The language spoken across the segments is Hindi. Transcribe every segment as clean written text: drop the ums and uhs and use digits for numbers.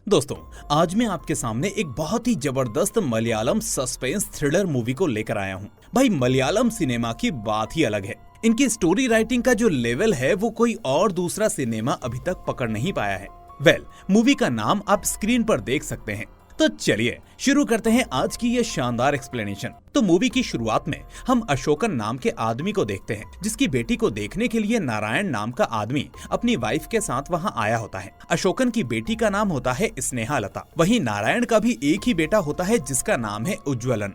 दोस्तों, आज मैं आपके सामने एक बहुत ही जबरदस्त मलयालम सस्पेंस थ्रिलर मूवी को लेकर आया हूँ। भाई, मलयालम सिनेमा की बात ही अलग है। इनकी स्टोरी राइटिंग का जो लेवल है वो कोई और दूसरा सिनेमा अभी तक पकड़ नहीं पाया है। मूवी का नाम आप स्क्रीन पर देख सकते हैं। तो चलिए शुरू करते हैं आज की ये शानदार एक्सप्लेनेशन। तो मूवी की शुरुआत में हम अशोकन नाम के आदमी को देखते हैं, जिसकी बेटी को देखने के लिए नारायण नाम का आदमी अपनी वाइफ के साथ वहां आया होता है। अशोकन की बेटी का नाम होता है स्नेहा लता। वहीं नारायण का भी एक ही बेटा होता है जिसका नाम है उज्ज्वलन।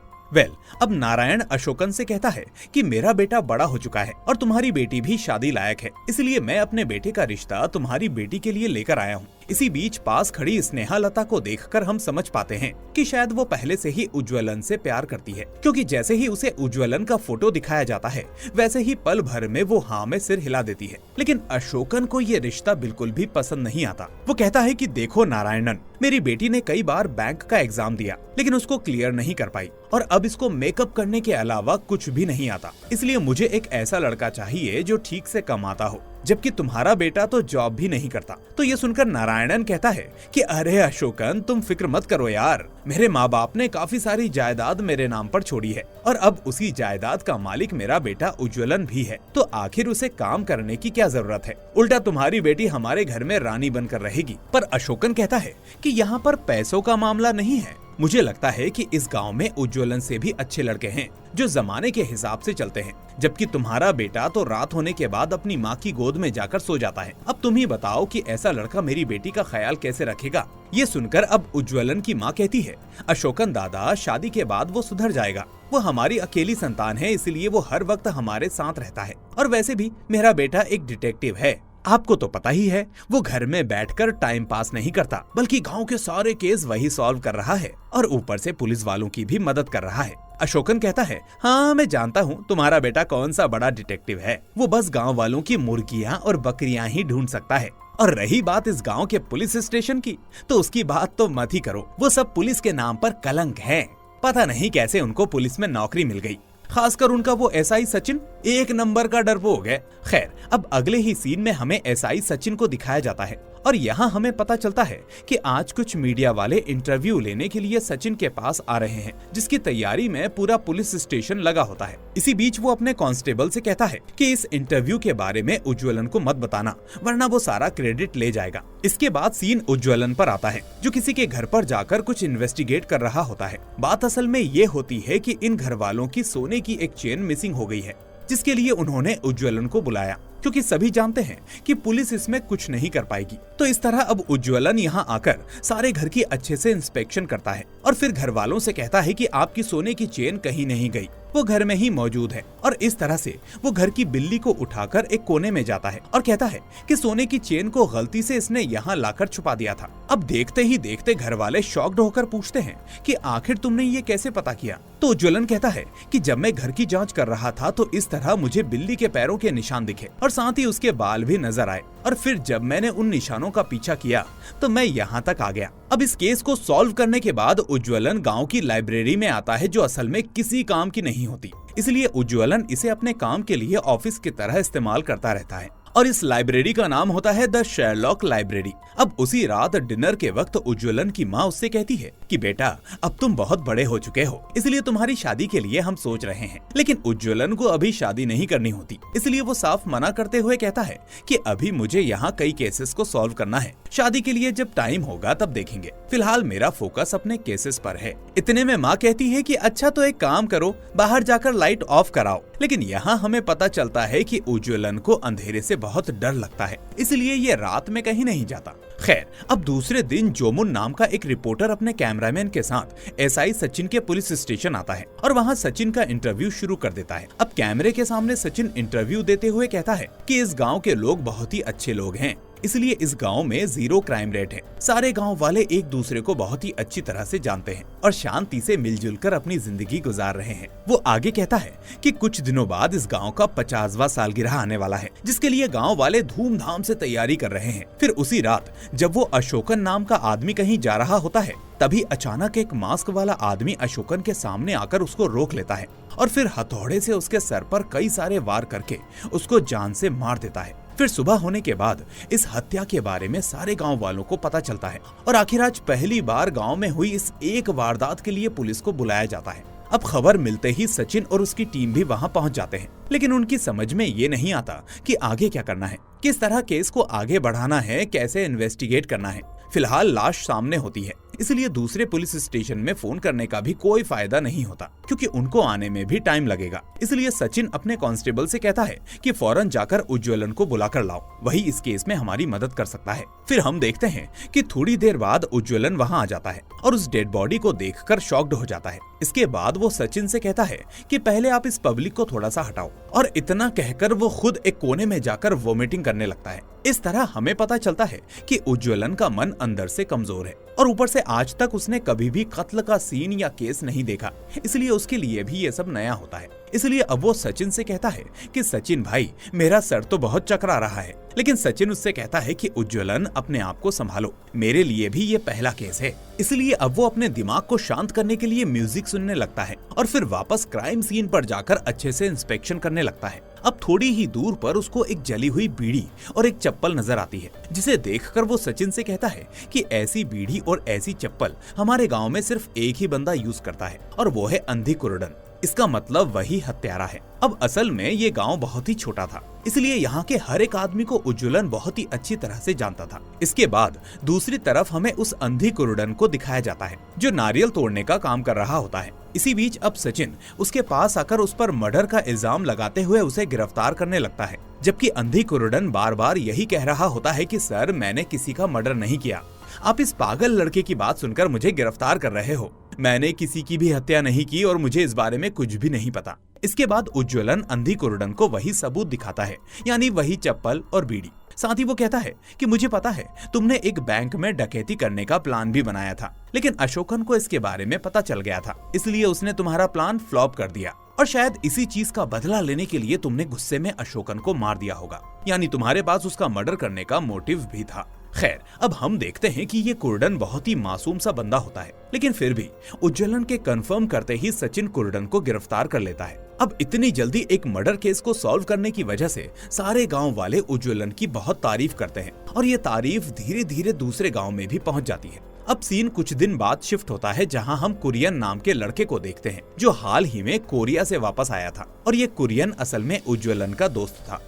अब नारायण अशोकन से कहता है कि मेरा बेटा बड़ा हो चुका है और तुम्हारी बेटी भी शादी लायक है, इसलिए मैं अपने बेटे का रिश्ता तुम्हारी बेटी के लिए लेकर आया हूँ। इसी बीच पास खड़ी स्नेहा लता को देखकर हम समझ पाते हैं कि शायद वो पहले से ही उज्ज्वलन से प्यार करती है, क्योंकि जैसे ही उसे उज्ज्वलन का फोटो दिखाया जाता है वैसे ही पल भर में वो हाँ में सिर हिला देती है। लेकिन अशोकन को ये रिश्ता बिल्कुल भी पसंद नहीं आता। वो कहता है कि देखो नारायणन, मेरी बेटी ने कई बार बैंक का एग्जाम दिया लेकिन उसको क्लियर नहीं कर पाई और अब इसको मेकअप करने के अलावा कुछ भी नहीं आता, इसलिए मुझे एक ऐसा लड़का चाहिए जो ठीक से कमाता हो, जबकि तुम्हारा बेटा तो जॉब भी नहीं करता। तो ये सुनकर नारायणन कहता है कि अरे अशोकन, तुम फिक्र मत करो यार, मेरे माँ बाप ने काफी सारी जायदाद मेरे नाम पर छोड़ी है और अब उसी जायदाद का मालिक मेरा बेटा उज्ज्वलन भी है, तो आखिर उसे काम करने की क्या जरूरत है, उल्टा तुम्हारी बेटी हमारे घर में रानी बनकर रहेगी। पर अशोकन कहता है कि यहाँ पर पैसों का मामला नहीं है, मुझे लगता है कि इस गांव में उज्ज्वलन से भी अच्छे लड़के हैं जो जमाने के हिसाब से चलते हैं, जबकि तुम्हारा बेटा तो रात होने के बाद अपनी माँ की गोद में जाकर सो जाता है। अब तुम ही बताओ कि ऐसा लड़का मेरी बेटी का ख्याल कैसे रखेगा। ये सुनकर अब उज्ज्वलन की माँ कहती है, अशोकन दादा, शादी के बाद वो सुधर जाएगा, वो हमारी अकेली संतान है, इसलिए वो हर वक्त हमारे साथ रहता है और वैसे भी मेरा बेटा एक डिटेक्टिव है। आपको तो पता ही है, वो घर में बैठकर टाइम पास नहीं करता बल्कि गांव के सारे केस वही सॉल्व कर रहा है और ऊपर से पुलिस वालों की भी मदद कर रहा है। अशोकन कहता है, हाँ मैं जानता हूँ तुम्हारा बेटा कौन सा बड़ा डिटेक्टिव है, वो बस गांव वालों की मुर्गियाँ और बकरियां ही ढूंढ सकता है। और रही बात इस गांव के पुलिस स्टेशन की, तो उसकी बात तो मत ही करो, वो सब पुलिस के नाम पर कलंक है। पता नहीं कैसे उनको पुलिस में नौकरी मिल गई, खासकर उनका वो एसआई सचिन, एक नंबर का डरपोक है। खैर, अब अगले ही सीन में हमें एसआई सचिन को दिखाया जाता है और यहाँ हमें पता चलता है कि आज कुछ मीडिया वाले इंटरव्यू लेने के लिए सचिन के पास आ रहे हैं, जिसकी तैयारी में पूरा पुलिस स्टेशन लगा होता है। इसी बीच वो अपने कांस्टेबल से कहता है कि इस इंटरव्यू के बारे में उज्ज्वलन को मत बताना, वरना वो सारा क्रेडिट ले जाएगा। इसके बाद सीन उज्ज्वलन पर आता है, जो किसी के घर पर जाकर कुछ इन्वेस्टिगेट कर रहा होता है। बात असल में ये होती है कि इन घर वालों की सोने की एक चेन मिसिंग हो गई है, जिसके लिए उन्होंने उज्ज्वलन को बुलाया, क्योंकि सभी जानते हैं कि पुलिस इसमें कुछ नहीं कर पाएगी। तो इस तरह अब उज्ज्वलन यहाँ आकर सारे घर की अच्छे से इंस्पेक्शन करता है और फिर घर वालों से कहता है कि आपकी सोने की चेन कहीं नहीं गई, वो घर में ही मौजूद है। और इस तरह से वो घर की बिल्ली को उठाकर एक कोने में जाता है और कहता है कि सोने की चेन को गलती से इसने यहाँ लाकर छुपा दिया था। अब देखते ही देखते घर वाले शॉक्ड होकर पूछते हैं कि आखिर तुमने ये कैसे पता किया। तो उज्ज्वलन कहता है कि जब मैं घर की जांच कर रहा था तो इस तरह मुझे बिल्ली के पैरों के निशान दिखे और साथ ही उसके बाल भी नजर आए, और फिर जब मैंने उन निशानों का पीछा किया तो मैं यहाँ तक आ गया। अब इस केस को सॉल्व करने के बाद उज्ज्वलन गांव की लाइब्रेरी में आता है, जो असल में किसी काम की नहीं होती, इसलिए उज्ज्वलन इसे अपने काम के लिए ऑफिस की तरह इस्तेमाल करता रहता है और इस लाइब्रेरी का नाम होता है द शेरलॉक लाइब्रेरी। अब उसी रात डिनर के वक्त उज्ज्वलन की माँ उससे कहती है कि बेटा, अब तुम बहुत बड़े हो चुके हो, इसलिए तुम्हारी शादी के लिए हम सोच रहे हैं। लेकिन उज्ज्वलन को अभी शादी नहीं करनी होती, इसलिए वो साफ मना करते हुए कहता है कि अभी मुझे यहाँ कई केसेस को सॉल्व करना है, शादी के लिए जब टाइम होगा तब देखेंगे, फिलहाल मेरा फोकस अपने केसेस पर है। इतने में माँ कहती है कि अच्छा तो एक काम करो, बाहर जाकर लाइट ऑफ कराओ। लेकिन यहाँ हमें पता चलता है कि उज्ज्वलन को अंधेरे से बहुत डर लगता है, इसलिए ये रात में कहीं नहीं जाता। खैर, अब दूसरे दिन जोमुन नाम का एक रिपोर्टर अपने कैमरामैन के साथ एसआई सचिन के पुलिस स्टेशन आता है और वहाँ सचिन का इंटरव्यू शुरू कर देता है। अब कैमरे के सामने सचिन इंटरव्यू देते हुए कहता है कि इस गांव के लोग बहुत ही अच्छे लोग हैं, इसलिए इस गांव में 0 क्राइम रेट है। सारे गांव वाले एक दूसरे को बहुत ही अच्छी तरह से जानते हैं और शांति से मिलजुल कर अपनी जिंदगी गुजार रहे हैं। वो आगे कहता है कि कुछ दिनों बाद इस गांव का 50वां सालगिरह आने वाला है, जिसके लिए गांव वाले धूमधाम से तैयारी कर रहे हैं। फिर उसी रात जब वो अशोकन नाम का आदमी कहीं जा रहा होता है, तभी अचानक एक मास्क वाला आदमी अशोकन के सामने आकर उसको रोक लेता है और फिर हथौड़े से उसके सर पर कई सारे वार करके उसको जान से मार देता है। फिर सुबह होने के बाद इस हत्या के बारे में सारे गांव वालों को पता चलता है और आखिर आज पहली बार गांव में हुई इस एक वारदात के लिए पुलिस को बुलाया जाता है। अब खबर मिलते ही सचिन और उसकी टीम भी वहां पहुंच जाते हैं, लेकिन उनकी समझ में ये नहीं आता कि आगे क्या करना है, किस तरह केस को आगे बढ़ाना है, कैसे इन्वेस्टिगेट करना है। फिलहाल लाश सामने होती है, इसलिए दूसरे पुलिस स्टेशन में फोन करने का भी कोई फायदा नहीं होता, क्योंकि उनको आने में भी टाइम लगेगा। इसलिए सचिन अपने कांस्टेबल से कहता है कि फौरन जाकर उज्ज्वलन को बुलाकर लाओ, वही इस केस में हमारी मदद कर सकता है। फिर हम देखते हैं कि थोड़ी देर बाद उज्ज्वलन वहां आ जाता है और उस डेड बॉडी को देखकर शॉक्ड हो जाता है। इसके बाद वो सचिन से कहता है कि पहले आप इस पब्लिक को थोड़ा सा हटाओ, और इतना कहकर वो खुद एक कोने में जाकर वोमिटिंग करने लगता है। इस तरह हमें पता चलता है कि उज्ज्वलन का मन अंदर से कमजोर है और ऊपर से आज तक उसने कभी भी कत्ल का सीन या केस नहीं देखा, इसलिए उसके लिए भी ये सब नया होता है। इसलिए अब वो सचिन से कहता है कि सचिन भाई, मेरा सर तो बहुत चकरा रहा है। लेकिन सचिन उससे कहता है कि उज्ज्वलन, अपने आप को संभालो, मेरे लिए भी ये पहला केस है। इसलिए अब वो अपने दिमाग को शांत करने के लिए म्यूजिक सुनने लगता है और फिर वापस क्राइम सीन पर जाकर अच्छे से इंस्पेक्शन करने लगता है। अब थोड़ी ही दूर पर उसको एक जली हुई बीड़ी और एक चप्पल नजर आती है, जिसे देखकर वो सचिन से कहता है कि ऐसी बीड़ी और ऐसी चप्पल हमारे गांव में सिर्फ एक ही बंदा यूज करता है, और वो है अंधी कुरुडन। इसका मतलब वही हत्यारा है। अब असल में ये गांव बहुत ही छोटा था, इसलिए यहाँ के हर एक आदमी को उज्ज्वलन बहुत ही अच्छी तरह से जानता था। इसके बाद दूसरी तरफ हमें उस अंधी कुरुडन को दिखाया जाता है जो नारियल तोड़ने का काम कर रहा होता है। इसी बीच अब सचिन उसके पास आकर उस पर मर्डर का इल्जाम लगाते हुए उसे गिरफ्तार करने लगता है, जबकि अंधी कुरुडन बार बार यही कह रहा होता है कि सर, मैंने किसी का मर्डर नहीं किया, आप इस पागल लड़के की बात सुनकर मुझे गिरफ्तार कर रहे हो, मैंने किसी की भी हत्या नहीं की और मुझे इस बारे में कुछ भी नहीं पता। इसके बाद उज्ज्वलन अंधी कुरुडन को वही सबूत दिखाता है, यानी वही चप्पल और बीड़ी। साथ ही वो कहता है कि मुझे पता है तुमने एक बैंक में डकैती करने का प्लान भी बनाया था, लेकिन अशोकन को इसके बारे में पता चल गया था, इसलिए उसने तुम्हारा प्लान फ्लॉप कर दिया और शायद इसी चीज का बदला लेने के लिए तुमने गुस्से में अशोकन को मार दिया होगा, यानी तुम्हारे पास उसका मर्डर करने का मोटिव भी था। खैर, अब हम देखते हैं कि ये कुरुडन बहुत ही मासूम सा बंदा होता है, लेकिन फिर भी उज्ज्वलन के कंफर्म करते ही सचिन कुरुडन को गिरफ्तार कर लेता है। अब इतनी जल्दी एक मर्डर केस को सॉल्व करने की वजह से सारे गांव वाले उज्ज्वलन की बहुत तारीफ करते हैं और ये तारीफ धीरे धीरे दूसरे गांव में भी पहुंच जाती है। अब सीन कुछ दिन बाद शिफ्ट होता है, जहां हम कुरियन नाम के लड़के को देखते हैं जो हाल ही में कोरिया से वापस आया था, और ये कुरियन असल में उज्ज्वलन का दोस्त था।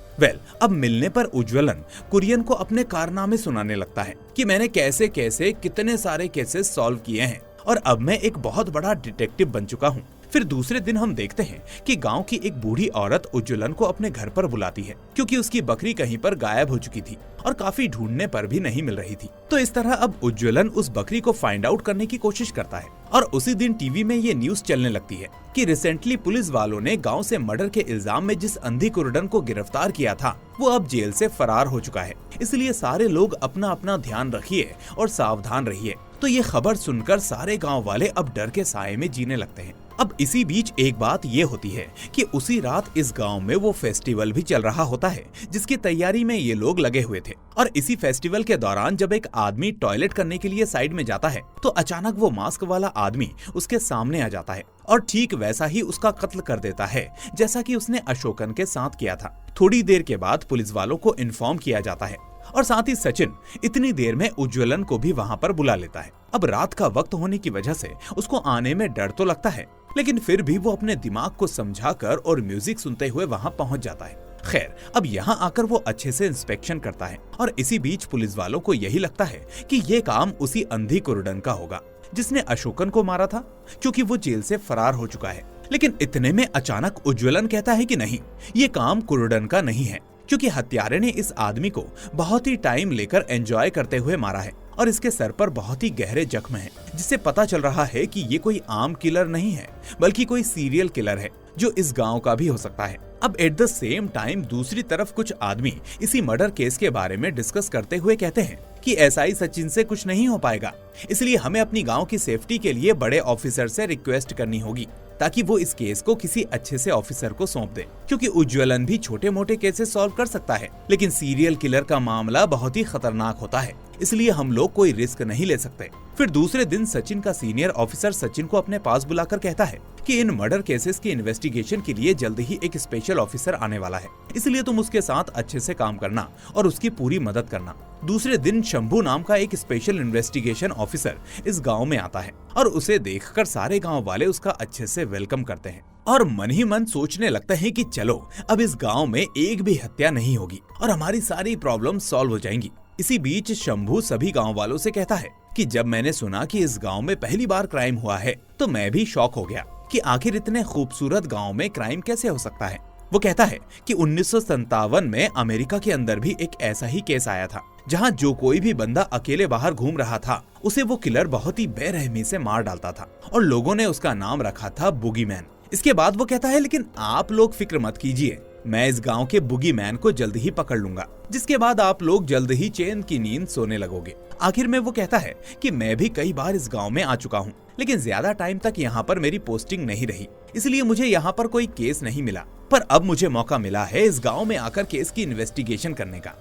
अब मिलने पर उज्ज्वलन कुरियन को अपने कारनामे सुनाने लगता है कि मैंने कैसे कैसे कितने सारे केसेस सॉल्व किए हैं और अब मैं एक बहुत बड़ा डिटेक्टिव बन चुका हूँ। फिर दूसरे दिन हम देखते हैं कि गांव की एक बूढ़ी औरत उज्ज्वलन को अपने घर पर बुलाती है, क्योंकि उसकी बकरी कहीं पर गायब हो चुकी थी और काफी ढूंढने पर भी नहीं मिल रही थी। तो इस तरह अब उज्ज्वलन उस बकरी को फाइंड आउट करने की कोशिश करता है और उसी दिन टीवी में ये न्यूज चलने लगती है कि रिसेंटली पुलिस वालों ने गांव से मर्डर के इल्जाम में जिस अंधी कुरुडन को गिरफ्तार किया था वो अब जेल से फरार हो चुका है। इसलिए सारे लोग अपना अपना ध्यान रखिए और सावधान रहिए। तो ये खबर सुनकर सारे गांव वाले अब डर के साए में जीने लगते हैं। अब इसी बीच एक बात ये होती है कि उसी रात इस गांव में वो फेस्टिवल भी चल रहा होता है जिसकी तैयारी में ये लोग लगे हुए थे, और इसी फेस्टिवल के दौरान जब एक आदमी टॉयलेट करने के लिए साइड में जाता है तो अचानक वो मास्क वाला आदमी उसके सामने आ जाता है और ठीक वैसा ही उसका कत्ल कर देता है जैसा कि उसने अशोकन के साथ किया था। थोड़ी देर के बाद पुलिस वालों को इन्फॉर्म किया जाता है और साथ ही सचिन इतनी देर में उज्ज्वलन को भी वहां पर बुला लेता है। अब रात का वक्त होने की वजह से उसको आने में डर तो लगता है, लेकिन फिर भी वो अपने दिमाग को समझाकर और म्यूजिक सुनते हुए वहां पहुंच जाता है। खैर, अब यहाँ आकर वो अच्छे से इंस्पेक्शन करता है और इसी बीच पुलिस वालों को यही लगता है कि ये काम उसी अंधी कुरुडन का होगा जिसने अशोकन को मारा था, क्योंकि वो जेल से फरार हो चुका है। लेकिन इतने में अचानक उज्ज्वलन कहता है कि नहीं, ये काम कुरुडन का नहीं है, क्योंकि हत्यारे ने इस आदमी को बहुत ही टाइम लेकर एंजॉय करते हुए मारा है और इसके सर पर बहुत ही गहरे जख्म हैं, जिससे पता चल रहा है कि ये कोई आम किलर नहीं है बल्कि कोई सीरियल किलर है जो इस गांव का भी हो सकता है। अब एट द सेम टाइम दूसरी तरफ कुछ आदमी इसी मर्डर केस के बारे में डिस्कस करते हुए कहते हैं कि एसआई सचिन से कुछ नहीं हो पाएगा, इसलिए हमें अपनी गांव की सेफ्टी के लिए बड़े ऑफिसर से रिक्वेस्ट करनी होगी ताकि वो इस केस को किसी अच्छे से ऑफिसर को सौंप दे, क्योंकि उज्ज्वलन भी छोटे मोटे केसेस सॉल्व कर सकता है, लेकिन सीरियल किलर का मामला बहुत ही खतरनाक होता है, इसलिए हम लोग कोई रिस्क नहीं ले सकते। फिर दूसरे दिन सचिन का सीनियर ऑफिसर सचिन को अपने पास बुलाकर कहता है कि इन मर्डर केसेस की इन्वेस्टिगेशन के लिए जल्द ही एक स्पेशल ऑफिसर आने वाला है, इसलिए तुम उसके साथ अच्छे से काम करना और उसकी पूरी मदद करना। दूसरे दिन शंभू नाम का एक स्पेशल इन्वेस्टिगेशन ऑफिसर इस गांव में आता है और उसे देखकर सारे गांव वाले उसका अच्छे से वेलकम करते हैं और मन ही मन सोचने लगते हैं कि चलो अब इस गांव में एक भी हत्या नहीं होगी और हमारी सारी प्रॉब्लम सॉल्व हो जाएंगी। इसी बीच शंभू सभी गांव वालों से कहता है कि जब मैंने सुना कि इस गांव में पहली बार क्राइम हुआ है तो मैं भी शॉक हो गया कि आखिर इतने खूबसूरत गांव में क्राइम कैसे हो सकता है। वो कहता है कि 1957 में अमेरिका के अंदर भी एक ऐसा ही केस आया था, जहां जो कोई भी बंदा अकेले बाहर घूम रहा था उसे वो किलर बहुत ही बेरहमी से मार डालता था और लोगों ने उसका नाम रखा था बुगी मैन। इसके बाद वो कहता है लेकिन आप लोग फिक्र मत कीजिए, मैं इस गांव के बुगी मैन को जल्द ही पकड़ लूंगा, जिसके बाद आप लोग जल्द ही चैन की नींद सोने लगोगे। आखिर में वो कहता है कि मैं भी कई बार इस गांव में आ चुका हूँ, लेकिन ज्यादा टाइम तक यहाँ पर मेरी पोस्टिंग नहीं रही, इसलिए मुझे यहाँ पर कोई केस नहीं मिला, पर अब मुझे मौका मिला है इस गांव में आकर केस की इन्वेस्टिगेशन करने का।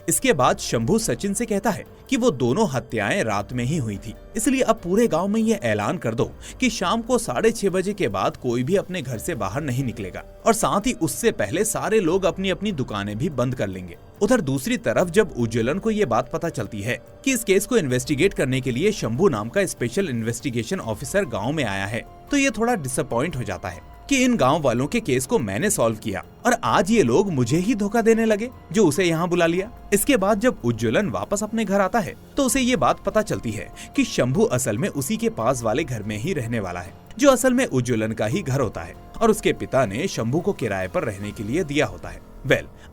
इसके बाद शंभू सचिन से कहता है कि वो दोनों हत्याएं रात में ही हुई थी, इसलिए अब पूरे गांव में ये ऐलान कर दो कि शाम को 6:30 बजे के बाद कोई भी अपने घर से बाहर नहीं निकलेगा और साथ ही उससे पहले सारे लोग अपनी अपनी दुकानें भी बंद कर लेंगे। उधर दूसरी तरफ जब उज्ज्वलन को ये बात पता चलती है कि इस केस को इन्वेस्टिगेट करने के लिए शंभू नाम का स्पेशल इन्वेस्टिगेशन ऑफिसर गाँव में आया है, तो ये थोड़ा डिसअपॉइंट हो जाता है कि इन गांव वालों के केस को मैंने सॉल्व किया और आज ये लोग मुझे ही धोखा देने लगे जो उसे यहाँ बुला लिया। इसके बाद जब उज्ज्वलन वापस अपने घर आता है तो उसे ये बात पता चलती है कि शंभू असल में उसी के पास वाले घर में ही रहने वाला है, जो असल में उज्ज्वलन का ही घर होता है और उसके पिता ने शंभू को किराए पर रहने के लिए दिया होता है।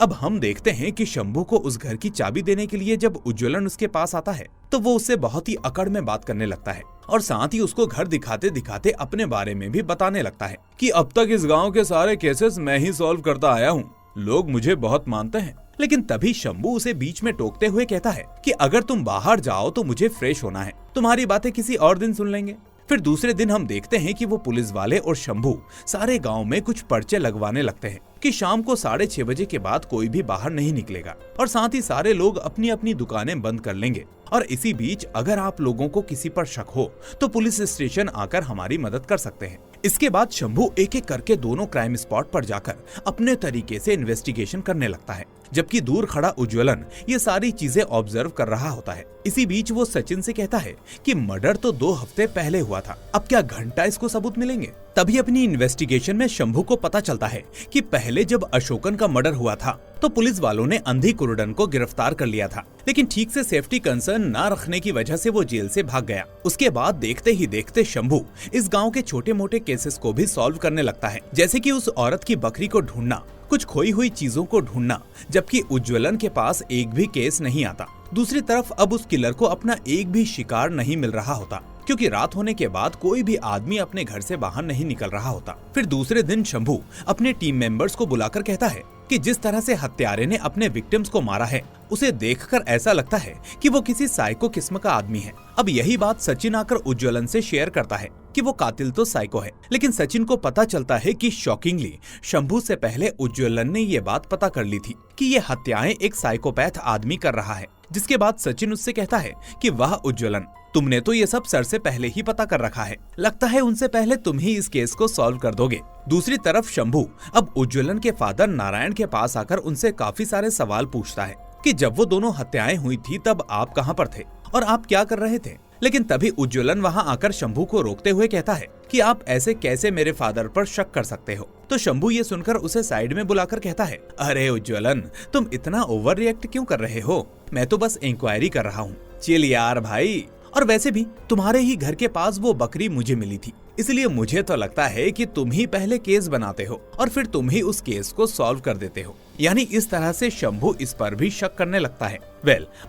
अब हम देखते हैं कि शंभू को उस घर की चाबी देने के लिए जब उज्ज्वलन उसके पास आता है तो वो उससे बहुत ही अकड़ में बात करने लगता है और साथ ही उसको घर दिखाते दिखाते अपने बारे में भी बताने लगता है कि अब तक इस गांव के सारे केसेस मैं ही सॉल्व करता आया हूँ, लोग मुझे बहुत मानते हैं। लेकिन तभी शंभू उसे बीच में टोकते हुए कहता है कि अगर तुम बाहर जाओ तो मुझे फ्रेश होना है, तुम्हारी बातें किसी और दिन सुन लेंगे। फिर दूसरे दिन हम देखते हैं कि वो पुलिस वाले और शंभू सारे गांव में कुछ पर्चे लगवाने लगते हैं कि शाम को 6:30 बजे के बाद कोई भी बाहर नहीं निकलेगा और साथ ही सारे लोग अपनी अपनी दुकानें बंद कर लेंगे। और इसी बीच अगर आप लोगों को किसी पर शक हो तो पुलिस स्टेशन आकर हमारी मदद कर सकते हैं। इसके बाद शंभू एक एक करके दोनों क्राइम स्पॉट पर जाकर अपने तरीके से इन्वेस्टिगेशन करने लगता है, जबकि दूर खड़ा उज्ज्वलन ये सारी चीजें ऑब्जर्व कर रहा होता है। इसी बीच वो सचिन से कहता है कि मर्डर तो 2 हफ्ते पहले हुआ था, अब क्या घंटा इसको सबूत मिलेंगे। तभी अपनी इन्वेस्टिगेशन में शंभू को पता चलता है कि पहले जब अशोकन का मर्डर हुआ था तो पुलिस वालों ने अंधी कुरुडन को गिरफ्तार कर लिया था, लेकिन ठीक से सेफ्टी कंसर्न ना रखने की वजह से वो जेल से भाग गया। उसके बाद देखते ही देखते शंभू इस गांव के छोटे मोटे केसेस को भी सॉल्व करने लगता है, जैसे कि उस औरत की बकरी को ढूंढना, कुछ खोई हुई चीजों को ढूंढना, जबकि उज्ज्वलन के पास एक भी केस नहीं आता। दूसरी तरफ अब उस किलर को अपना एक भी शिकार नहीं मिल रहा होता, क्योंकि रात होने के बाद कोई भी आदमी अपने घर से बाहर नहीं निकल रहा होता। फिर दूसरे दिन शंभू अपने टीम मेंबर्स को बुलाकर कहता है कि जिस तरह से हत्यारे ने अपने विक्टिम्स को मारा है उसे देखकर ऐसा लगता है कि वो किसी साइको किस्म का आदमी है। अब यही बात सचिन आकर उज्ज्वलन से शेयर करता है कि वो कातिल तो साइको है, लेकिन सचिन को पता चलता है कि शॉकिंगली शंभू से पहले उज्ज्वलन ने ये बात पता कर ली थी कि ये हत्याएं एक साइकोपैथ आदमी कर रहा है। जिसके बाद सचिन उससे कहता है कि वाह उज्ज्वलन, तुमने तो ये सब सर से पहले ही पता कर रखा है, लगता है उनसे पहले तुम ही इस केस को सॉल्व कर दोगे। दूसरी तरफ शंभू अब उज्ज्वलन के फादर नारायण के पास आकर उनसे काफी सारे सवाल पूछता है कि जब वो दोनों हत्याएं हुई थी तब आप कहां पर थे और आप क्या कर रहे थे। लेकिन तभी उज्ज्वलन वहां आकर शंभू को रोकते हुए कहता है कि आप ऐसे कैसे मेरे फादर पर शक कर सकते हो। तो शंभू ये सुनकर उसे साइड में बुलाकर कहता है, अरे उज्ज्वलन, तुम इतना ओवर रिएक्ट क्यों कर रहे हो, मैं तो बस इंक्वायरी कर रहा हूँ, चिल यार भाई। और वैसे भी तुम्हारे ही घर के पास वो बकरी मुझे मिली थी, इसलिए मुझे तो लगता है कि तुम ही पहले केस बनाते हो और फिर तुम ही उस केस को सॉल्व कर देते हो। यानी इस तरह से शंभू इस पर भी शक करने लगता है।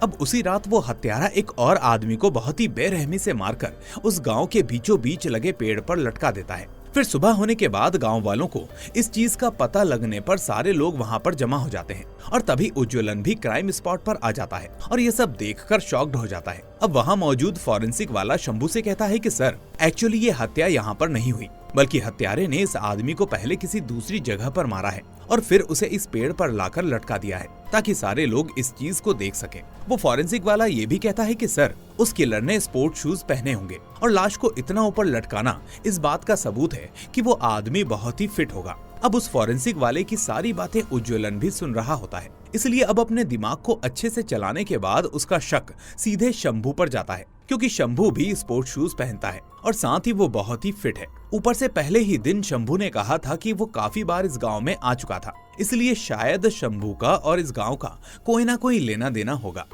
अब उसी रात वो हत्यारा एक और आदमी को बहुत ही बेरहमी से मारकर उस गांव के बीचों बीच लगे पेड़ पर लटका देता है। फिर सुबह होने के बाद गांव वालों को इस चीज का पता लगने पर सारे लोग वहां पर जमा हो जाते हैं और तभी उज्ज्वलन भी क्राइम स्पॉट पर आ जाता है और ये सब देखकर शॉक्ड हो जाता है। अब वहां मौजूद फॉरेंसिक वाला शंभू से कहता है कि सर, एक्चुअली ये हत्या यहाँ पर नहीं हुई, बल्कि हत्यारे ने इस आदमी को पहले किसी दूसरी जगह पर मारा है और फिर उसे इस पेड़ पर लाकर लटका दिया है ताकि सारे लोग इस चीज को देख सकें। वो फॉरेंसिक वाला ये भी कहता है कि सर, उस किलर ने स्पोर्ट शूज पहने होंगे और लाश को इतना ऊपर लटकाना इस बात का सबूत है कि वो आदमी बहुत ही फिट होगा। अब उस फॉरेंसिक वाले की सारी बातें उज्ज्वलन भी सुन रहा होता है, इसलिए अब अपने दिमाग को अच्छे से चलाने के बाद उसका शक सीधे शंभू पर जाता है, क्योंकि शंभू भी स्पोर्ट शूज पहनता है और साथ ही वो बहुत ही फिट है। ऊपर से पहले ही दिन शंभू ने कहा था कि वो काफी बार इस गांव में आ चुका था, इसलिए शायद शंभू का और इस गांव का कोई ना कोई लेना देना होगा।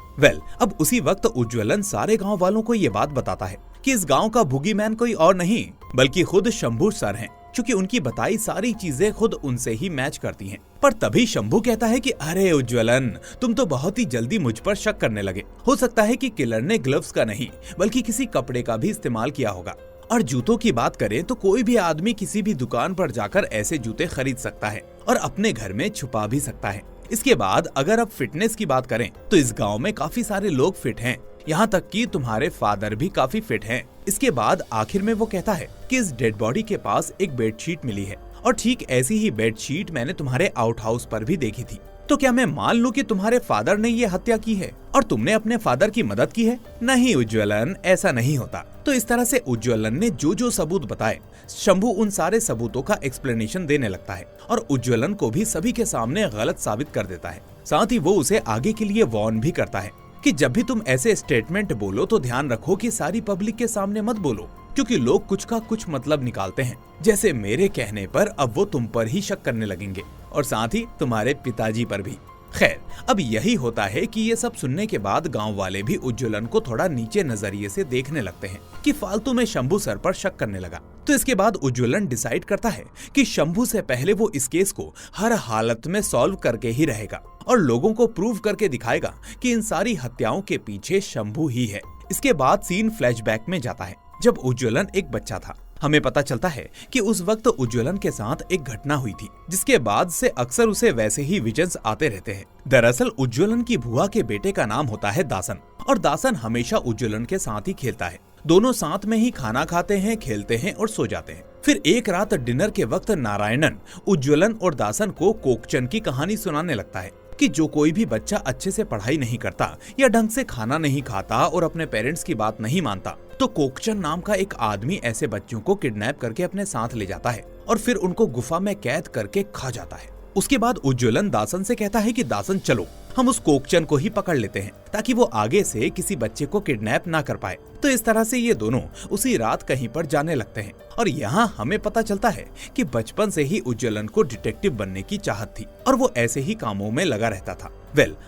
अब उसी वक्त उज्ज्वलन सारे गांव वालों को ये बात बताता है कि इस गांव का बुगीमैन कोई और नहीं बल्कि खुद शंभू सर हैं, क्योंकि उनकी बताई सारी चीजें खुद उनसे ही मैच करती हैं। पर तभी शंभू कहता है कि अरे उज्ज्वलन, तुम तो बहुत ही जल्दी मुझ पर शक करने लगे। हो सकता है कि किलर ने ग्लव्स का नहीं बल्कि किसी कपड़े का भी इस्तेमाल किया होगा। और जूतों की बात करें तो कोई भी आदमी किसी भी दुकान पर जाकर ऐसे जूते खरीद सकता है और अपने घर में छुपा भी सकता है। इसके बाद अगर अब फिटनेस की बात करें तो इस गांव में काफी सारे लोग फिट हैं, यहाँ तक कि तुम्हारे फादर भी काफी फिट हैं। इसके बाद आखिर में वो कहता है कि इस डेड बॉडी के पास एक बेडशीट मिली है और ठीक ऐसी ही बेडशीट मैंने तुम्हारे आउट हाउस पर भी देखी थी। तो क्या मैं मान लूं कि तुम्हारे फादर ने ये हत्या की है और तुमने अपने फादर की मदद की है? नहीं उज्ज्वलन, ऐसा नहीं होता। तो इस तरह से उज्ज्वलन ने जो जो सबूत बताए, शंभू उन सारे सबूतों का एक्सप्लेनेशन देने लगता है और उज्ज्वलन को भी सभी के सामने गलत साबित कर देता है। साथ ही वो उसे आगे के लिए वार्न भी करता है कि जब भी तुम ऐसे स्टेटमेंट बोलो तो ध्यान रखो कि सारी पब्लिक के सामने मत बोलो, क्योंकि लोग कुछ का कुछ मतलब निकालते हैं। जैसे मेरे कहने पर अब वो तुम पर ही शक करने लगेंगे और साथ ही तुम्हारे पिताजी पर भी। खैर, अब यही होता है कि ये सब सुनने के बाद गांव वाले भी उज्ज्वलन को थोड़ा नीचे नजरिए से देखने लगते हैं कि फालतू में शंभू सर पर शक करने लगा। तो इसके बाद उज्ज्वलन डिसाइड करता है कि शंभू से पहले वो इस केस को हर हालत में सॉल्व करके ही रहेगा और लोगों को प्रूव करके दिखाएगा कि इन सारी हत्याओं के पीछे शंभू ही है। इसके बाद सीन फ्लैशबैक में जाता है जब उज्ज्वलन एक बच्चा था। हमें पता चलता है कि उस वक्त उज्ज्वलन के साथ एक घटना हुई थी, जिसके बाद से अक्सर उसे वैसे ही विजन्स आते रहते हैं। दरअसल उज्ज्वलन की बुआ के बेटे का नाम होता है दासन और दासन हमेशा उज्ज्वलन के साथ ही खेलता है। दोनों साथ में ही खाना खाते हैं, खेलते हैं और सो जाते हैं। फिर एक रात डिनर के वक्त नारायणन उज्ज्वलन और दासन को कोकचन की कहानी सुनाने लगता है कि जो कोई भी बच्चा अच्छे से पढ़ाई नहीं करता या ढंग से खाना नहीं खाता और अपने पेरेंट्स की बात नहीं मानता, तो कोकचन नाम का एक आदमी ऐसे बच्चों को किडनैप करके अपने साथ ले जाता है और फिर उनको गुफा में कैद करके खा जाता है। उसके बाद उज्ज्वलन दासन से कहता है कि दासन, चलो हम उस कोकचन को ही पकड़ लेते हैं ताकि वो आगे से किसी बच्चे को किडनैप ना कर पाए। तो इस तरह से ये दोनों उसी रात कहीं पर जाने लगते हैं और यहाँ हमें पता चलता है कि बचपन से ही उज्ज्वलन को डिटेक्टिव बनने की चाहत थी और वो ऐसे ही कामों में लगा रहता था।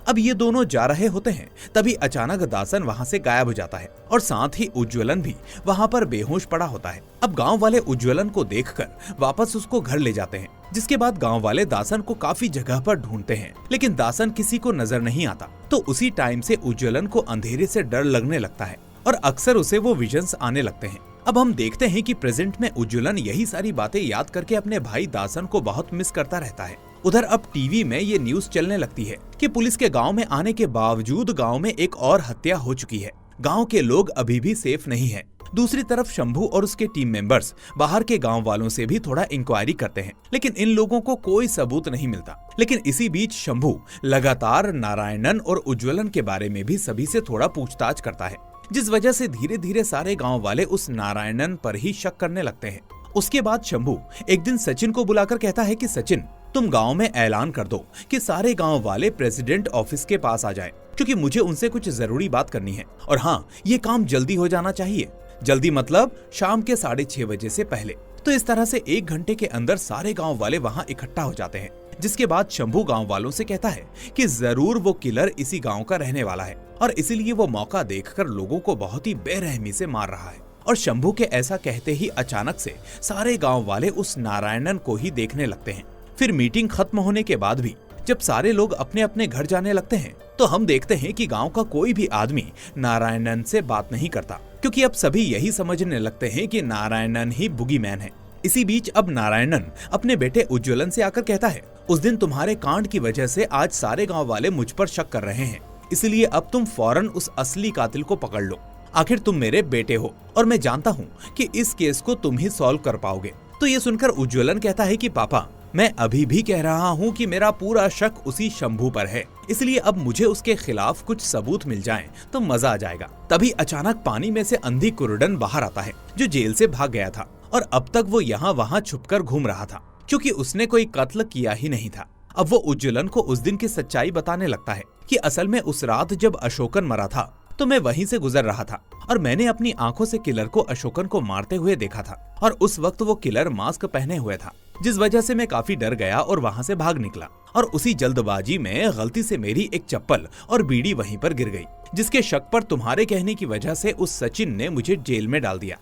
अब ये दोनों जा रहे होते हैं, तभी अचानक दासन वहाँ से गायब हो जाता है और साथ ही उज्ज्वलन भी वहाँ पर बेहोश पड़ा होता है। अब गाँव वाले उज्ज्वलन को देखकर वापस उसको घर ले जाते हैं, जिसके बाद गाँव वाले दासन को काफी जगह पर ढूंढते हैं, लेकिन दासन किसी को नजर नहीं आता। तो उसी टाइम से उज्ज्वलन को अंधेरे से डर लगने लगता है और अक्सर उसे वो विजन्स आने लगते हैं। अब हम देखते हैं कि प्रेजेंट में उज्ज्वलन यही सारी बातें याद करके अपने भाई दासन को बहुत मिस करता रहता है। उधर अब टीवी में ये न्यूज चलने लगती है कि पुलिस के गांव में आने के बावजूद गांव में एक और हत्या हो चुकी है। गांव के लोग अभी भी सेफ नहीं हैं। दूसरी तरफ शंभू और उसके टीम मेंबर्स बाहर के गांव वालों से भी थोड़ा इंक्वायरी करते हैं, लेकिन इन लोगों को कोई सबूत नहीं मिलता। लेकिन इसी बीच शंभू लगातार नारायणन और उज्ज्वलन के बारे में भी सभी से थोड़ा पूछताछ करता है, जिस वजह से धीरे धीरे सारे गांव वाले उस नारायणन पर ही शक करने लगते हैं। उसके बाद शंभू एक दिन सचिन को बुलाकर कहता है कि सचिन, तुम गांव में ऐलान कर दो कि सारे गांव वाले प्रेसिडेंट ऑफिस के पास आ जाएं, क्योंकि मुझे उनसे कुछ जरूरी बात करनी है और हाँ, ये काम जल्दी हो जाना चाहिए। जल्दी मतलब शाम के 6:30 बजे से पहले। तो इस तरह से 1 घंटे के अंदर सारे गांव वाले वहां इकट्ठा हो जाते हैं, जिसके बाद शंभू गांव वालों से कहता है कि जरूर वो किलर इसी गांव का रहने वाला है और इसीलिए वो मौका देखकर लोगों को बहुत ही बेरहमी से मार रहा है। और शंभू के ऐसा कहते ही अचानक से सारे गांव वाले उस नारायणन को ही देखने लगते हैं। फिर मीटिंग खत्म होने के बाद भी जब सारे लोग अपने अपने घर जाने लगते हैं, तो हम देखते हैं कि गांव का कोई भी आदमी नारायणन से बात नहीं करता, क्योंकि अब सभी यही समझने लगते हैं कि नारायणन ही बुगीमैन है। इसी बीच अब नारायणन अपने बेटे उज्ज्वलन से आकर कहता है, उस दिन तुम्हारे कांड की वजह से आज सारे गांव वाले मुझ पर शक कर रहे हैं, इसलिए अब तुम फौरन उस असली कातिल को पकड़ लो। आखिर तुम मेरे बेटे हो और मैं जानता हूँ कि इस केस को तुम ही सॉल्व कर पाओगे। तो ये सुनकर उज्ज्वलन कहता है कि पापा, मैं अभी भी कह रहा हूँ कि मेरा पूरा शक उसी शंभू पर है, इसलिए अब मुझे उसके खिलाफ कुछ सबूत मिल जाएं तो मजा आ जाएगा। तभी अचानक पानी में से अंधी कुरुडन बाहर आता है, जो जेल से भाग गया था और अब तक वो यहाँ वहाँ छुपकर घूम रहा था, क्योंकि उसने कोई कत्ल किया ही नहीं था। अब वो उज्ज्वलन को उस दिन की सच्चाई बताने लगता है कि असल में उस रात जब अशोकन मरा था तो मैं वहीं से गुजर रहा था और मैंने अपनी आंखों से किलर को अशोकन को मारते हुए देखा था और उस वक्त वो किलर मास्क पहने हुए था, जिस वजह से मैं काफी डर गया और वहाँ से भाग निकला और उसी जल्दबाजी में गलती से मेरी एक चप्पल और बीड़ी वहीं पर गिर गई, जिसके शक पर तुम्हारे कहने की वजह से उस सचिन ने मुझे जेल में डाल दिया।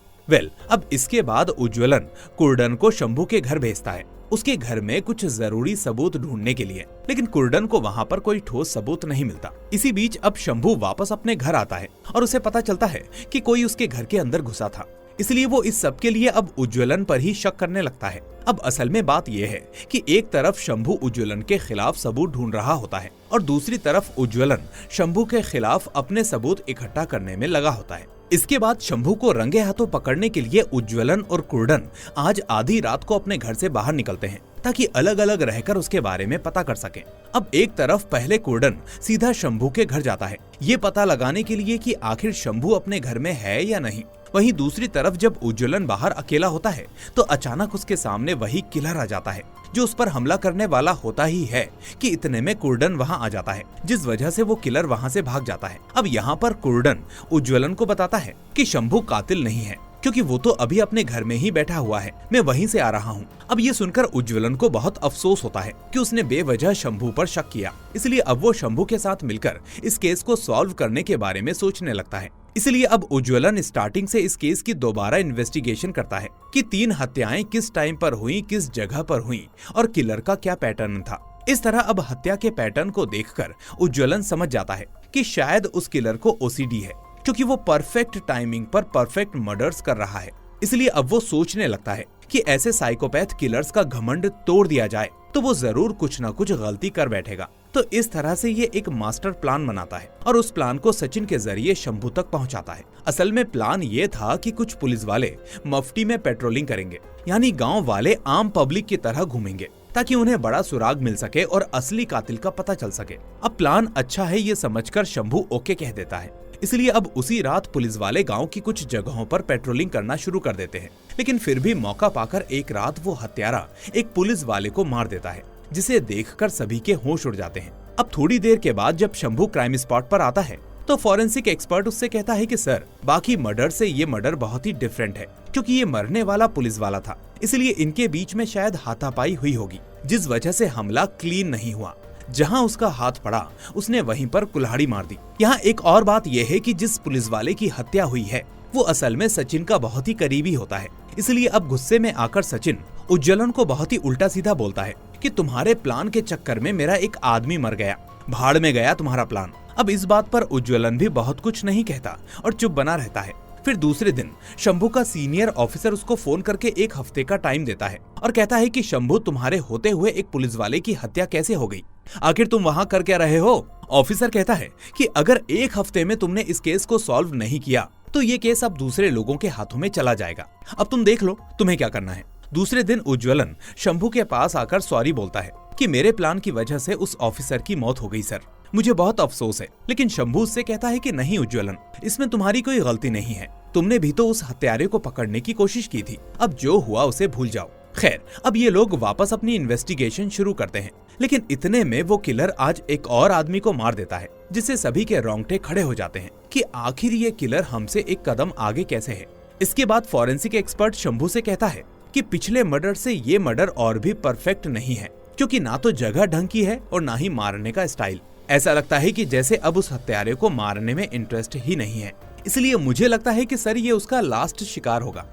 अब इसके बाद उज्ज्वलन कुर्डन को शंभू के घर भेजता है, उसके घर में कुछ जरूरी सबूत ढूंढने के लिए, लेकिन कुर्डन को वहाँ पर कोई ठोस सबूत नहीं मिलता। इसी बीच अब शंभू वापस अपने घर आता है और उसे पता चलता है कि कोई उसके घर के अंदर घुसा था, इसलिए वो इस सब के लिए अब उज्ज्वलन पर ही शक करने लगता है। अब असल में बात यह है कि एक तरफ शंभू उज्ज्वलन के खिलाफ सबूत ढूंढ रहा होता है और दूसरी तरफ उज्ज्वलन शंभू के खिलाफ अपने सबूत इकट्ठा करने में लगा होता है। इसके बाद शंभू को रंगे हाथों पकड़ने के लिए उज्ज्वलन और कुर्डन आज आधी रात को अपने घर से बाहर निकलते हैं ताकि अलग अलग रहकर उसके बारे में पता कर सकें। अब एक तरफ पहले कुर्डन सीधा शंभू के घर जाता है, ये पता लगाने के लिए कि आखिर शंभू अपने घर में है या नहीं। वहीं दूसरी तरफ जब उज्ज्वलन बाहर अकेला होता है तो अचानक उसके सामने वही किलर आ जाता है, जो उस पर हमला करने वाला होता ही है कि इतने में कुर्डन वहां आ जाता है, जिस वजह से वो किलर वहां से भाग जाता है। अब यहाँ पर कुर्डन उज्ज्वलन को बताता है कि शंभू कातिल नहीं है, क्योंकि वो तो अभी अपने घर में ही बैठा हुआ है, मैं वहीं से आ रहा हूँ। अब ये सुनकर उज्ज्वलन को बहुत अफसोस होता है कि उसने बेवजह शंभू पर शक किया, इसलिए अब वो शंभू के साथ मिलकर इस केस को सॉल्व करने के बारे में सोचने लगता है। इसलिए अब उज्ज्वलन स्टार्टिंग से इस केस की दोबारा इन्वेस्टिगेशन करता है कि 3 हत्याएं किस टाइम पर हुई, किस जगह पर हुई और किलर का क्या पैटर्न था। इस तरह अब हत्या के पैटर्न को देखकर उज्ज्वलन समझ जाता है कि शायद उस किलर को ओसीडी है, क्योंकि वो परफेक्ट टाइमिंग पर परफेक्ट मर्डर्स कर रहा है। इसलिए अब वो सोचने लगता है कि ऐसे साइकोपैथ किलर्स का घमंड तोड़ दिया जाए तो वो जरूर कुछ न कुछ गलती कर बैठेगा। तो इस तरह से ये एक मास्टर प्लान बनाता है और उस प्लान को सचिन के जरिए शंभू तक पहुंचाता है। असल में प्लान ये था कि कुछ पुलिस वाले मफ्टी में पेट्रोलिंग करेंगे, यानी गांव वाले आम पब्लिक की तरह घूमेंगे ताकि उन्हें बड़ा सुराग मिल सके और असली कातिल का पता चल सके। अब प्लान अच्छा है ये समझकर शंभू ओके कह देता है, इसलिए अब उसी रात पुलिस वाले गांव की कुछ जगहों पर पेट्रोलिंग करना शुरू कर देते हैं। लेकिन फिर भी मौका पाकर एक रात वो हत्यारा एक पुलिस वाले को मार देता है, जिसे देखकर सभी के होश उड़ जाते हैं। अब थोड़ी देर के बाद जब शंभू क्राइम स्पॉट पर आता है तो फॉरेंसिक एक्सपर्ट उससे कहता है कि सर, बाकी मर्डर से ये मर्डर बहुत ही डिफरेंट है, क्योंकि ये मरने वाला पुलिस वाला था, इसलिए इनके बीच में शायद हाथापाई हुई होगी, जिस वजह से हमला क्लीन नहीं हुआ। जहां उसका हाथ पड़ा उसने वहीं पर कुल्हाड़ी मार दी। यहाँ एक और बात यह है कि जिस पुलिस वाले की हत्या हुई है वो असल में सचिन का बहुत ही करीबी होता है, इसलिए अब गुस्से में आकर सचिन उज्ज्वलन को बहुत ही उल्टा सीधा बोलता है कि तुम्हारे प्लान के चक्कर में मेरा एक आदमी मर गया, भाड़ में गया तुम्हारा प्लान। अब इस बात पर उज्ज्वलन भी बहुत कुछ नहीं कहता और चुप बना रहता है। फिर दूसरे दिन शंभू का सीनियर ऑफिसर उसको फोन करके 1 हफ्ते का टाइम देता है और कहता है कि शंभू, तुम्हारे होते हुए एक पुलिस वाले की हत्या कैसे हो गई, आखिर तुम वहाँ कर क्या रहे हो। ऑफिसर कहता है कि अगर 1 हफ्ते में तुमने इस केस को सॉल्व नहीं किया तो ये केस अब दूसरे लोगों के हाथों में चला जाएगा, अब तुम देख लो तुम्हें क्या करना है। दूसरे दिन उज्ज्वलन शंभू के पास आकर सॉरी बोलता है कि मेरे प्लान की वजह से उस ऑफिसर की मौत हो गई सर, मुझे बहुत अफसोस है। लेकिन शंभू उससे कहता है कि नहीं उज्ज्वलन, इसमें तुम्हारी कोई गलती नहीं है, तुमने भी तो उस हत्यारे को पकड़ने की कोशिश की थी, अब जो हुआ उसे भूल जाओ। खैर, अब ये लोग वापस अपनी इन्वेस्टिगेशन शुरू करते हैं, लेकिन इतने में वो किलर आज एक और आदमी को मार देता है, जिससे सभी के रोंगटे खड़े हो जाते हैं कि आखिर ये किलर हमसे एक कदम आगे कैसे है। इसके बाद फॉरेंसिक एक्सपर्ट शंभू से कहता है कि पिछले मर्डर से ये मर्डर और भी परफेक्ट नहीं है, क्योंकि ना तो जगह ढंग की है और ना ही मारने का स्टाइल। ऐसा लगता है कि जैसे अब उस हत्यारे को मारने में इंटरेस्ट ही नहीं है, इसलिए मुझे लगता है कि सर ये उसका लास्ट शिकार होगा।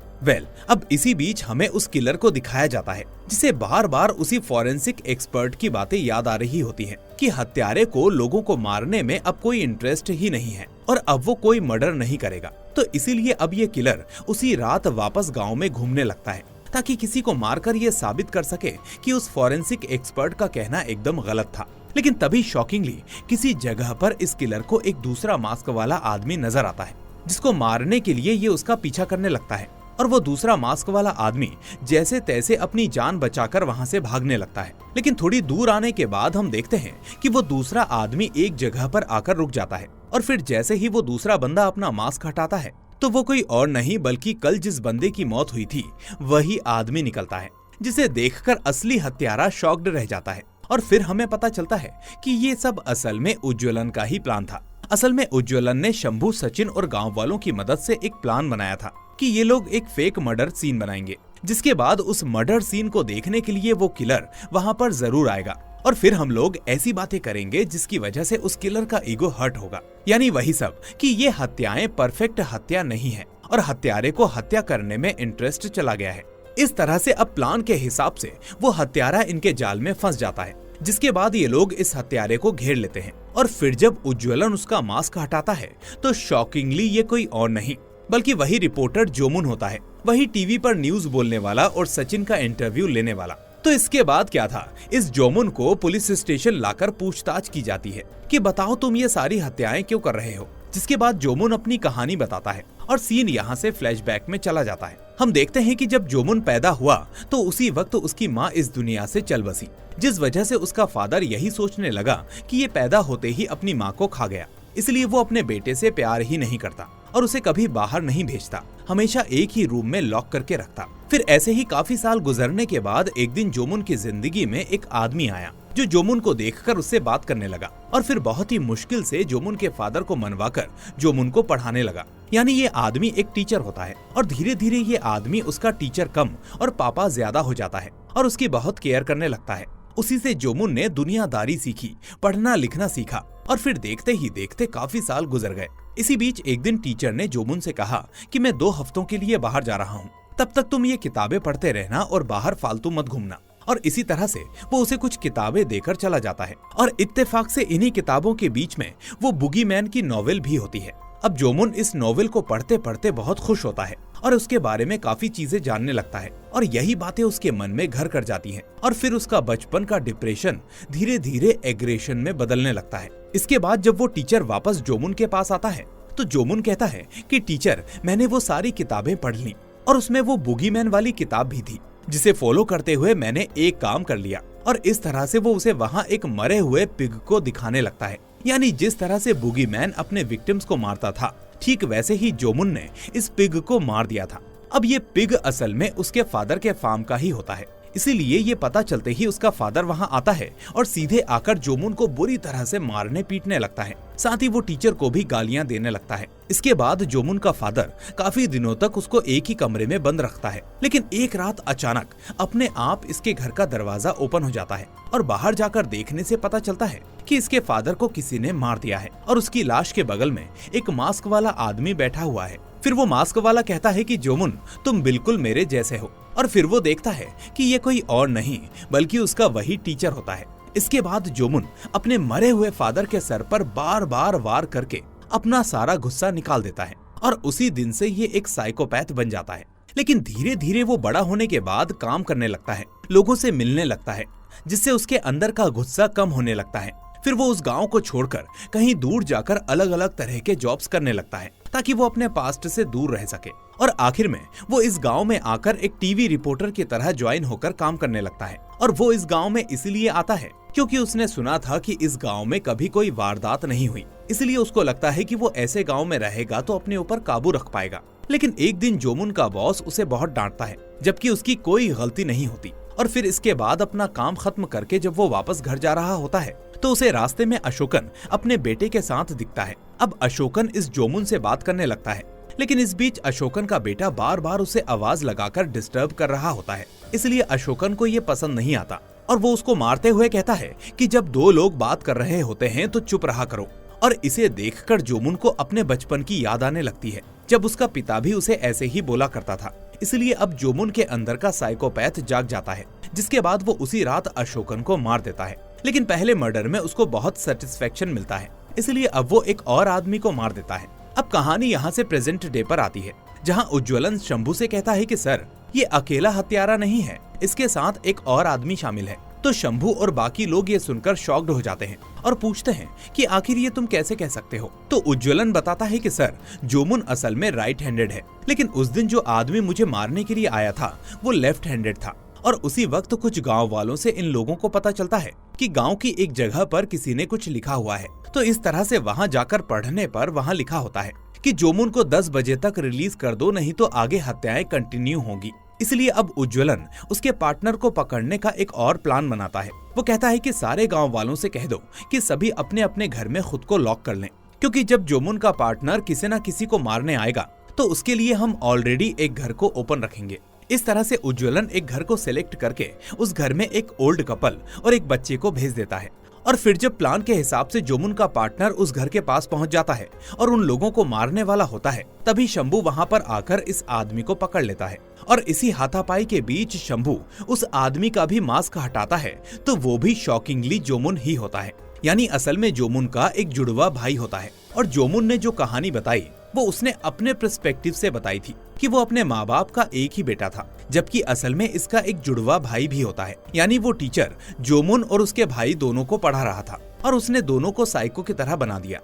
अब इसी बीच हमें उस किलर को दिखाया जाता है, जिसे बार बार उसी फॉरेंसिक एक्सपर्ट की बातें याद आ रही होती हैं कि हत्यारे को लोगों को मारने में अब कोई इंटरेस्ट ही नहीं है और अब वो कोई मर्डर नहीं करेगा। तो इसीलिए अब ये किलर उसी रात वापस गांव में घूमने लगता है ताकि किसी को मारकर ये साबित कर सके कि उस फॉरेंसिक एक्सपर्ट का कहना एकदम गलत था। लेकिन तभी शॉकिंगली किसी जगह पर इस किलर को एक दूसरा मास्क वाला आदमी नजर आता है, जिसको मारने के लिए ये उसका पीछा करने लगता है। और वो दूसरा मास्क वाला आदमी जैसे तैसे अपनी जान बचाकर वहां से भागने लगता है। लेकिन थोड़ी दूर आने के बाद हम देखते हैं कि वो दूसरा आदमी एक जगह पर आकर रुक जाता है, और फिर जैसे ही वो दूसरा बंदा अपना मास्क हटाता है तो वो कोई और नहीं बल्कि कल जिस बंदे की मौत हुई थी वही आदमी निकलता है, जिसे देखकर असली हत्यारा शॉक्ड रह जाता है। और फिर हमें पता चलता है कि ये सब असल में उज्ज्वलन का ही प्लान था। असल में उज्ज्वलन ने शंभू, सचिन और गांव वालों की मदद से एक प्लान बनाया था कि ये लोग एक फेक मर्डर सीन बनाएंगे, जिसके बाद उस मर्डर सीन को देखने के लिए वो किलर वहां पर जरूर आएगा, और फिर हम लोग ऐसी बातें करेंगे जिसकी वजह से उस किलर का ईगो हर्ट होगा। यानी वही सब कि ये हत्याएं परफेक्ट हत्या नहीं है और हत्यारे को हत्या करने में इंटरेस्ट चला गया है। इस तरह से अब प्लान के हिसाब से वो हत्यारा इनके जाल में फंस जाता है, जिसके बाद ये लोग इस हत्यारे को घेर लेते हैं। और फिर जब उज्ज्वलन उसका मास्क हटाता है तो शॉकिंगली ये कोई और नहीं बल्कि वही रिपोर्टर जोमुन होता है, वही टीवी पर न्यूज बोलने वाला और सचिन का इंटरव्यू लेने वाला। तो इसके बाद क्या था, इस जोमुन को पुलिस स्टेशन लाकर पूछताछ की जाती है कि बताओ तुम ये सारी हत्याएं क्यों कर रहे हो। जिसके बाद जोमुन अपनी कहानी बताता है और सीन यहाँ से फ्लैशबैक में चला जाता है। हम देखते हैं कि जब जोमुन पैदा हुआ तो उसी वक्त उसकी माँ इस दुनिया से चल बसी, जिस वजह से उसका फादर यही सोचने लगा कि ये पैदा होते ही अपनी माँ को खा गया, इसलिए वो अपने बेटे से प्यार ही नहीं करता और उसे कभी बाहर नहीं भेजता, हमेशा एक ही रूम में लॉक करके रखता। फिर ऐसे ही काफी साल गुजरने के बाद एक दिन जोमुन की जिंदगी में एक आदमी आया जो जोमुन को देखकर उससे बात करने लगा, और फिर बहुत ही मुश्किल से जोमुन के फादर को मनवाकर जोमुन को पढ़ाने लगा। यानी ये आदमी एक टीचर होता है और धीरे धीरे ये आदमी उसका टीचर कम और पापा ज्यादा हो जाता है और उसकी बहुत केयर करने लगता है। उसी से जोमुन ने दुनियादारी सीखी, पढ़ना लिखना सीखा, और फिर देखते ही देखते काफी साल गुजर गए। इसी बीच एक दिन टीचर ने जोमुन से कहा कि मैं 2 हफ्तों के लिए बाहर जा रहा हूँ, तब तक तुम ये किताबें पढ़ते रहना और बाहर फालतू मत घूमना। और इसी तरह से वो उसे कुछ किताबें देकर चला जाता है, और इत्तेफाक से इन्हीं किताबों के बीच में वो बुगी मैन की नॉवेल भी होती है। अब जोमुन इस नॉवेल को पढ़ते पढ़ते बहुत खुश होता है और उसके बारे में काफी चीजें जानने लगता है, और यही बातें उसके मन में घर कर जाती हैं। और फिर उसका बचपन का डिप्रेशन धीरे धीरे एग्रेशन में बदलने लगता है। इसके बाद जब वो टीचर वापस जोमुन के पास आता है तो जोमुन कहता है कि टीचर, मैंने वो सारी किताबें पढ़ ली और उसमें वो बुगीमैन वाली किताब भी थी, जिसे फॉलो करते हुए मैंने एक काम कर लिया। और इस तरह से वो उसे वहाँ एक मरे हुए पिग को दिखाने लगता है। यानी जिस तरह से बुगीमैन अपने विक्टिम्स को मारता था, ठीक वैसे ही जोमुन ने इस पिग को मार दिया था। अब ये पिग असल में उसके फादर के फार्म का ही होता है, इसीलिए ये पता चलते ही उसका फादर वहाँ आता है और सीधे आकर जोमुन को बुरी तरह से मारने पीटने लगता है। साथ ही वो टीचर को भी गालियां देने लगता है। इसके बाद जोमुन का फादर काफी दिनों तक उसको एक ही कमरे में बंद रखता है, लेकिन एक रात अचानक अपने आप इसके घर का दरवाजा ओपन हो जाता है और बाहर जाकर देखने से पता चलता है कि इसके फादर को किसी ने मार दिया है और उसकी लाश के बगल में एक मास्क वाला आदमी बैठा हुआ है। फिर वो मास्क वाला कहता है कि जोमुन, तुम बिल्कुल मेरे जैसे हो। और फिर वो देखता है कि ये कोई और नहीं बल्कि उसका वही टीचर होता है। इसके बाद जोमुन अपने मरे हुए फादर के सर पर बार बार वार करके अपना सारा गुस्सा निकाल देता है और उसी दिन से ये एक साइकोपैथ बन जाता है। लेकिन धीरे धीरे वो बड़ा होने के बाद काम करने लगता है, लोगों से मिलने लगता है, जिससे उसके अंदर का गुस्सा कम होने लगता है। फिर वो उस गांव को छोड़कर कहीं दूर जाकर अलग अलग तरह के जॉब्स करने लगता है ताकि वो अपने पास्ट से दूर रह सके। और आखिर में वो इस गांव में आकर एक टीवी रिपोर्टर की तरह ज्वाइन होकर काम करने लगता है। और वो इस गांव में इसलिए आता है क्योंकि उसने सुना था कि इस गांव में कभी कोई वारदात नहीं हुई, इसलिए उसको लगता है कि वो ऐसे गांव में रहेगा तो अपने ऊपर काबू रख पाएगा। लेकिन एक दिन जोमुन का बॉस उसे बहुत डांटता है, जबकि उसकी कोई गलती नहीं होती। और फिर इसके बाद अपना काम खत्म करके जब वो वापस घर जा रहा होता है तो उसे रास्ते में अशोकन अपने बेटे के साथ दिखता है। अब अशोकन इस जोमुन से बात करने लगता है, लेकिन इस बीच अशोकन का बेटा बार बार उसे आवाज लगाकर डिस्टर्ब कर रहा होता है, इसलिए अशोकन को ये पसंद नहीं आता और वो उसको मारते हुए कहता है कि जब 2 लोग बात कर रहे होते हैं तो चुप रहा करो। और इसे देखकर जोमुन को अपने बचपन की याद आने लगती है, जब उसका पिता भी उसे ऐसे ही बोला करता था। इसलिए अब जोमुन के अंदर का साइकोपैथ जाग जाता है, जिसके बाद वो उसी रात अशोकन को मार देता है। लेकिन पहले मर्डर में उसको बहुत सेटिस्फेक्शन मिलता है, इसलिए अब वो एक और आदमी को मार देता है। अब कहानी यहाँ से प्रेजेंट डे पर आती है, जहां उज्ज्वलन शंभू से कहता है कि सर, ये अकेला हत्यारा नहीं है, इसके साथ एक और आदमी शामिल है। तो शंभू और बाकी लोग ये सुनकर शॉक्ड हो जाते हैं और पूछते हैं कि आखिर ये तुम कैसे कह सकते हो। तो उज्ज्वलन बताता है कि सर, जोमुन असल में राइट हैंडेड है, लेकिन उस दिन जो आदमी मुझे मारने के लिए आया था वो लेफ्ट हैंडेड था। और उसी वक्त कुछ गांव वालों से इन लोगों को पता चलता है कि गांव की एक जगह पर किसी ने कुछ लिखा हुआ है। तो इस तरह से वहां जाकर पढ़ने पर वहां लिखा होता है कि जोमुन को 10 बजे तक रिलीज कर दो, नहीं तो आगे हत्याएं कंटिन्यू होंगी। इसलिए अब उज्ज्वलन उसके पार्टनर को पकड़ने का एक और प्लान बनाता है। वो कहता है कि सारे गांव वालों से कह दो कि सभी अपने अपने घर में खुद को लॉक कर लें, क्योंकि जब जोमुन का पार्टनर किसी न किसी को मारने आएगा तो उसके लिए हम ऑलरेडी एक घर को ओपन रखेंगे। इस तरह से उज्ज्वलन एक घर को सिलेक्ट करके उस घर में एक ओल्ड कपल और एक बच्चे को भेज देता है। और फिर जब प्लान के हिसाब से जोमुन का पार्टनर उस घर के पास पहुंच जाता है और उन लोगों को मारने वाला होता है, तभी शंभू वहां पर आकर इस आदमी को पकड़ लेता है। और इसी हाथापाई के बीच शंभू उस आदमी का भी मास्क हटाता है, तो वो भी शॉकिंगली जोमुन ही होता है। यानी असल में जोमुन का एक जुड़वा भाई होता है। और जोमुन ने जो कहानी बताई वो उसने अपने पर्सपेक्टिव से बताई थी कि वो अपने माँ बाप का एक ही बेटा था, जबकि असल में इसका एक जुड़वा भाई भी होता है। यानी वो टीचर जोमुन और उसके भाई दोनों को पढ़ा रहा था और उसने दोनों को साइको की तरह बना दिया।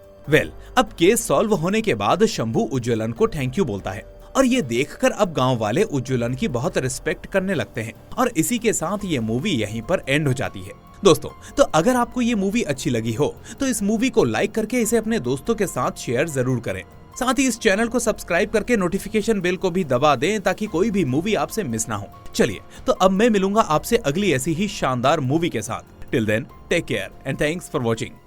अब केस सॉल्व होने के बाद शंभू उज्ज्वलन को थैंक यू बोलता है और ये देखकर अब गांव वाले उज्ज्वलन की बहुत रिस्पेक्ट करने लगते हैं। और इसी के साथ ये मूवी यहीं पर एंड हो जाती है। दोस्तों, तो अगर आपको ये मूवी अच्छी लगी हो तो इस मूवी को लाइक करके इसे अपने दोस्तों के साथ शेयर जरूर करें। साथ ही इस चैनल को सब्सक्राइब करके नोटिफिकेशन बेल को भी दबा दें ताकि कोई भी मूवी आपसे मिस ना हो। चलिए, तो अब मैं मिलूंगा आपसे अगली ऐसी ही शानदार मूवी के साथ। Till then, take care and thanks for watching.